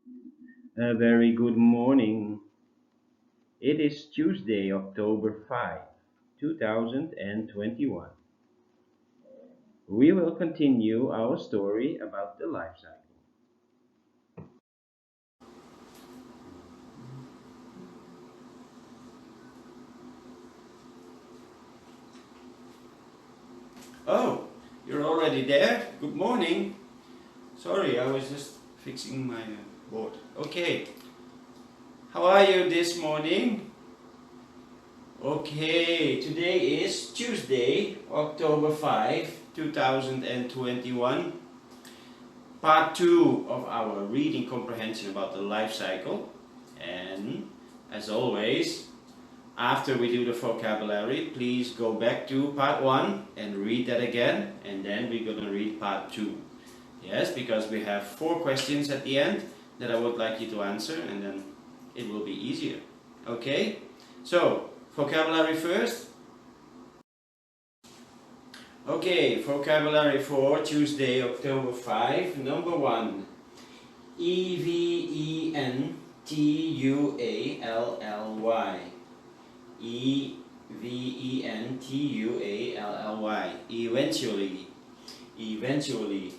A very good morning. It is Tuesday, October 5, 2021. We will continue our story about the life cycle. Oh, you're already there? Good morning. Sorry, I was just fixing my board. Okay, how are you this morning? Okay, today is Tuesday, October 5, 2021. Part 2 of our reading comprehension about the life cycle. And as always, after we do the vocabulary, please go back to part 1 and read that again, and then we're going to read part 2. Yes, because we have 4 questions at the end that I would like you to answer, and then it will be easier. Okay? So, vocabulary first. Okay, vocabulary for Tuesday, October 5. Number 1. Eventually. Eventually. Eventually. Eventually.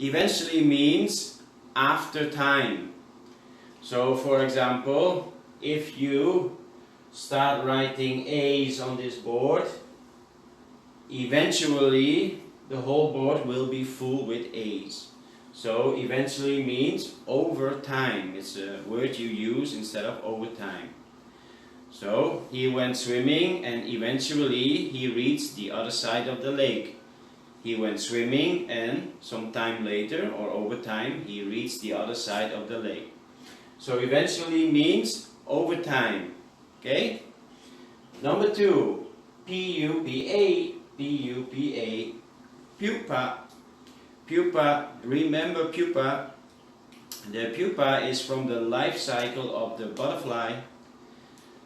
Eventually means after time. So, for example, if you start writing A's on this board, eventually the whole board will be full with A's. So, eventually means over time. It's a word you use instead of over time. So, he went swimming and eventually he reached the other side of the lake. He went swimming and some time later or over time he reached the other side of the lake. So eventually means over time. Okay? Number 2. P-U-P-A. P-U-P-A. Pupa. Pupa. Remember pupa. The pupa is from the life cycle of the butterfly.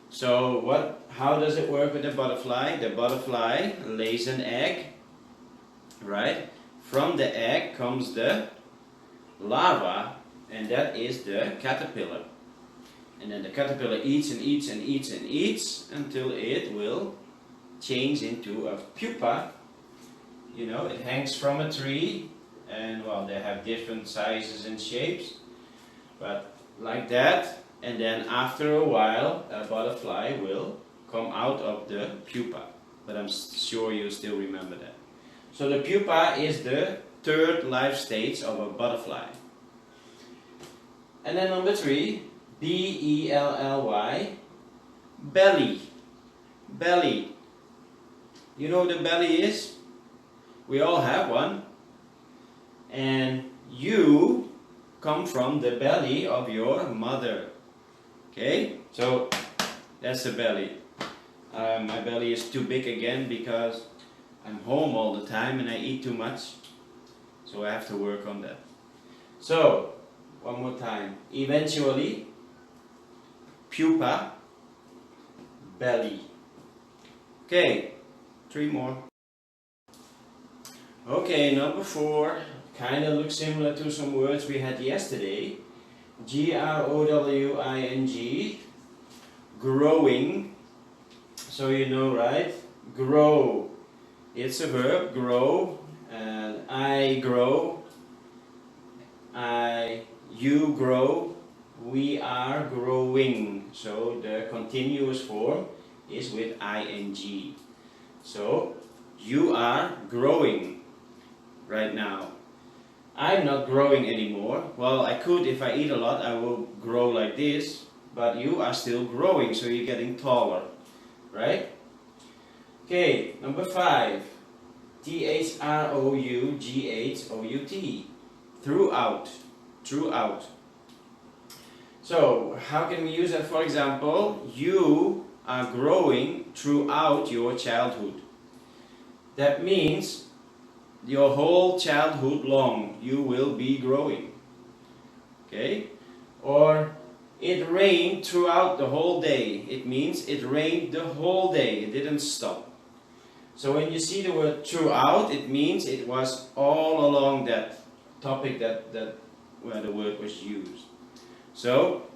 So how does it work with the butterfly? The butterfly lays an egg. Right? From the egg comes the larva, and that is the caterpillar. And then the caterpillar eats and eats and eats and eats until it will change into a pupa. You know, it hangs from a tree, and well, they have different sizes and shapes, but like that. And then after a while, a butterfly will come out of the pupa. But I'm sure you still remember that. So the pupa is the third life stage of a butterfly. And then number 3, B-E-L-L-Y, belly. Belly. You know what the belly is? We all have one. And you come from the belly of your mother. Okay? So that's the belly. My belly is too big again because I'm home all the time and I eat too much, so I have to work on that. So, one more time. Eventually, pupa, belly. Okay, 3 more. Okay, number 4. Kind of looks similar to some words we had yesterday. G-R-O-W-I-N-G. Growing. So you know, right? Grow. It's a verb, grow, and I grow, you grow, we are growing. So the continuous form is with ing. So you are growing right now. I'm not growing anymore. Well, I could if I eat a lot, I will grow like this, but you are still growing, so you're getting taller, right? Okay, number 5. Throughout. Throughout. Throughout. So, how can we use that? For example, you are growing throughout your childhood. That means your whole childhood long you will be growing. Okay? Or it rained throughout the whole day. It means it rained the whole day. It didn't stop. So when you see the word throughout, it means it was all along that topic, that where the word was used. So,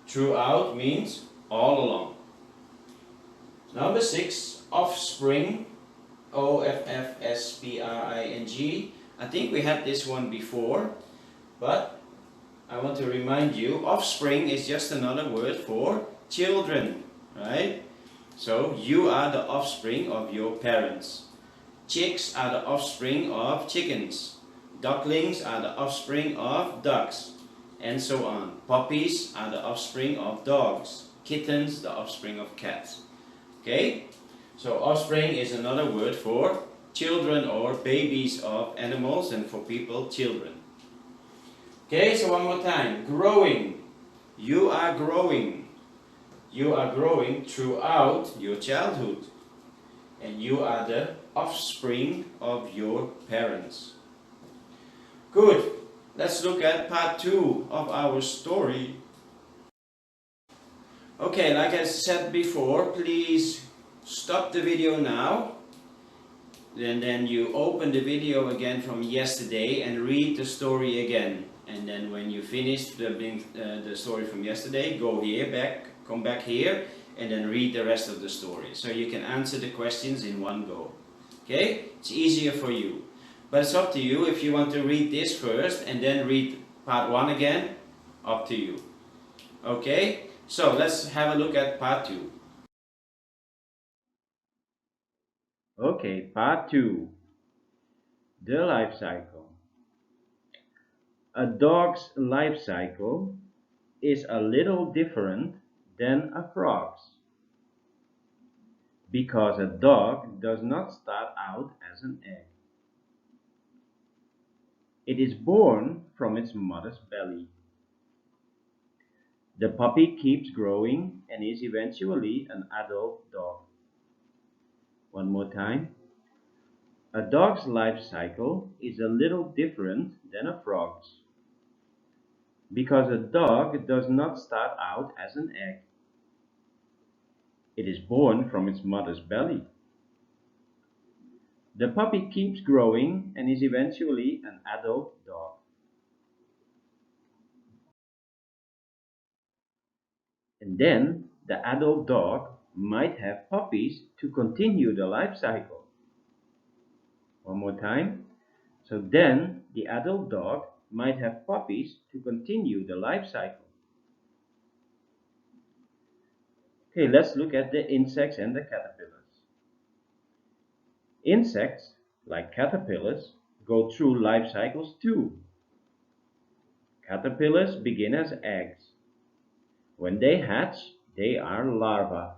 throughout means all along. Number 6, offspring, O-F-F-S-P-R-I-N-G. I think we had this one before, but I want to remind you, offspring is just another word for children, right? So, you are the offspring of your parents. Chicks are the offspring of chickens. Ducklings are the offspring of ducks, and so on. Puppies are the offspring of dogs. Kittens, the offspring of cats. Okay? So offspring is another word for children or babies of animals, and for people, children. Okay, so one more time. Growing. You are growing. You are growing throughout your childhood. And you are the offspring of your parents. Good. Let's look at part 2 of our story. Okay, like I said before, please stop the video now. And then you open the video again from yesterday and read the story again. And then when you finish the story from yesterday, go here, come back here, and then read the rest of the story. So you can answer the questions in one go. Okay? It's easier for you. But it's up to you. If you want to read this first and then read part 1 again, up to you. Okay? So let's have a look at part 2. Okay, part 2. The life cycle. A dog's life cycle is a little different than a frog's, because a dog does not start out as an egg. It is born from its mother's belly. The puppy keeps growing and is eventually an adult dog. One more time. A dog's life cycle is a little different than a frog's, because a dog does not start out as an egg. It is born from its mother's belly. The puppy keeps growing and is eventually an adult dog. And then the adult dog might have puppies to continue the life cycle. One more time. So then the adult dog might have puppies to continue the life cycle. Okay, let's look at the insects and the caterpillars. Insects, like caterpillars, go through life cycles too. Caterpillars begin as eggs. When they hatch, they are larvae.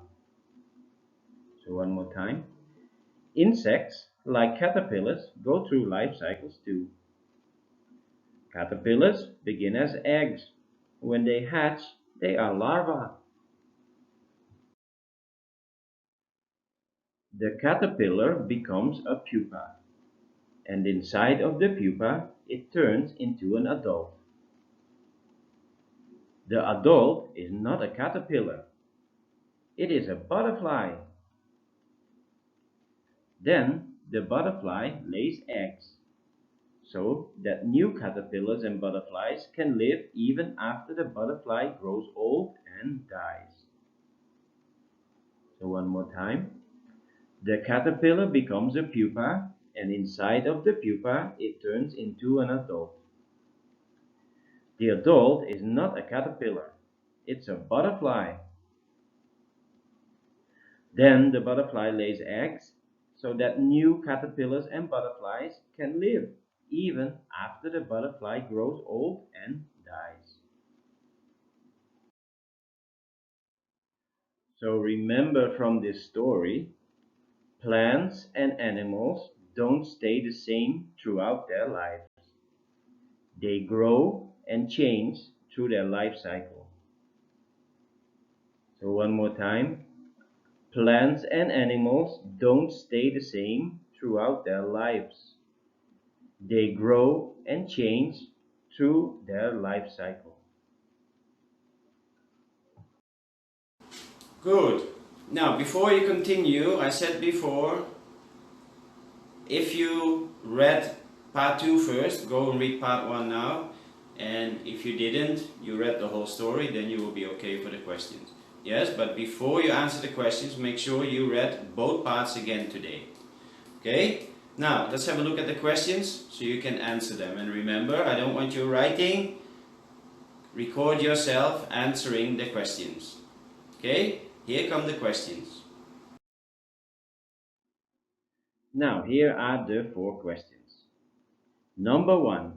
So one more time. Insects, like caterpillars, go through life cycles too. Caterpillars begin as eggs. When they hatch, they are larvae. The caterpillar becomes a pupa, and inside of the pupa, it turns into an adult. The adult is not a caterpillar. It is a butterfly. Then the butterfly lays eggs, so that new caterpillars and butterflies can live even after the butterfly grows old and dies. So one more time. The caterpillar becomes a pupa, and inside of the pupa it turns into an adult. The adult is not a caterpillar. It's a butterfly. Then the butterfly lays eggs, so that new caterpillars and butterflies can live even after the butterfly grows old and dies. So remember from this story, plants and animals don't stay the same throughout their lives. They grow and change through their life cycle. So one more time, plants and animals don't stay the same throughout their lives. They grow and change through their life cycle. Good. Now, before you continue, I said before, if you read part 2 first, go and read part 1 now. and if you didn't, you read the whole story, then you will be okay for the questions. Yes, but before you answer the questions, make sure you read both parts again today. Okay? Now, let's have a look at the questions so you can answer them. And remember, I don't want you writing. Record yourself answering the questions. Okay? Here come the questions. Now, here are the 4 questions. Number 1.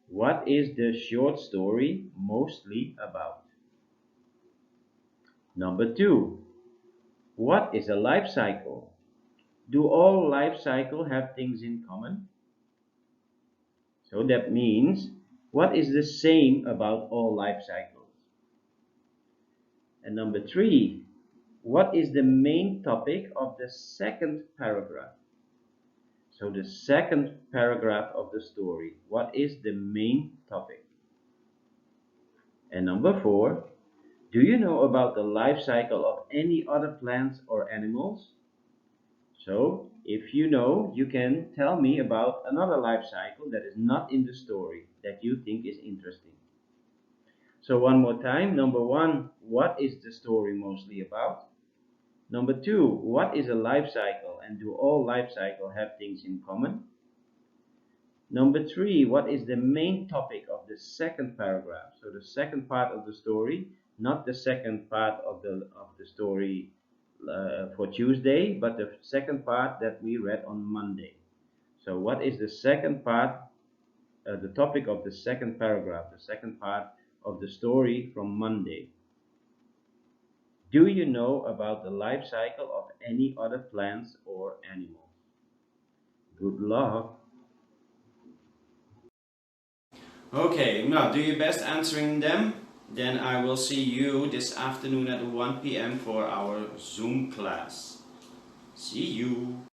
What is the short story mostly about? Number 2. What is a life cycle? Do all life cycles have things in common? So that means, what is the same about all life cycles? And number 3. What is the main topic of the second paragraph? So the second paragraph of the story, what is the main topic? And number 4, do you know about the life cycle of any other plants or animals? So if you know, you can tell me about another life cycle that is not in the story that you think is interesting. So one more time. Number 1, what is the story mostly about? Number 2, what is a life cycle and do all life cycles have things in common? Number 3, what is the main topic of the second paragraph? So the second part of the story, not the second part of the story for Tuesday, but the second part that we read on Monday. So what is the second part, the topic of the second paragraph, the second part of the story from Monday? Do you know about the life cycle of any other plants or animals? Good luck! Okay, now do your best answering them. Then I will see you this afternoon at 1 p.m. for our Zoom class. See you!